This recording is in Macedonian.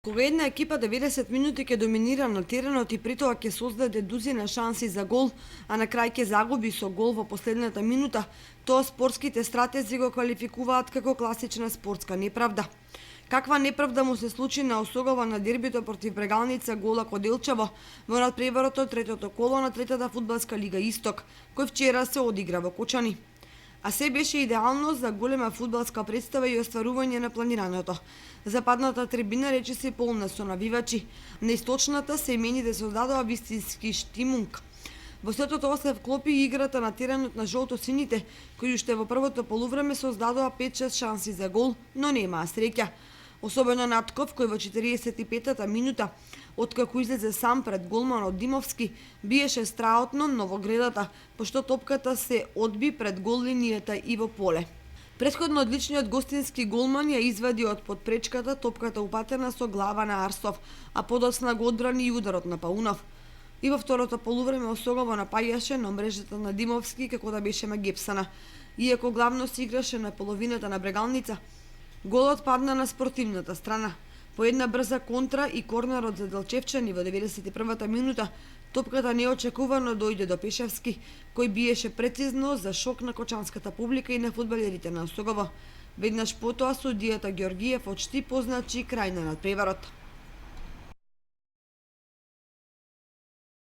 Кога една екипа 90 минути ќе доминира на теренот и при тоа ќе создаде дузина шанси за гол, а на крај ќе загуби со гол во последната минута, тоа спортските стратези го квалификуваат како класична спортска неправда. Каква неправда му се случи на Осогова на дербито против Брегалница Гола Коделчево во надпреварот од третото коло на третата фудбалска лига Исток, кој вчера се одигра во Кочани. А се беше идеално за голема фудбалска представа и остварување на планираното. Западната трибина речиси полна со навивачи, на источната семените создадоа вистински штимунг. Во сето тоа се вклопи и играта на теренот на жолто-сините, кои уште во првото полувреме создадоа 5-6 шанси за гол, но немаа среќа. Особено Натков, кој во 45-та минута, откако излезе сам пред голманот Димовски, биеше страотно новогредата, пошто топката се одби пред гол линијата и во поле. Претходно одличниот гостински голман ја извади од подпречката топката упатена со глава на Арсов, а подоцна го одбрани и ударот на Паунов. И во второто полувреме Осогово напаѓаше, но мрежата на Димовски како да беше магепсана. Иако главно се играше на половината на Брегалница, голот падна на спортивната страна. По една брза контра и корнерот за Делчевчани во 91-та минута, топката неочекувано дојде до Пешевски, кој биеше прецизно за шок на кочанската публика и на фудбалерите на Осогово. Веднаш потоа судијата Ѓоргиев очти позначи крај на надпреварот.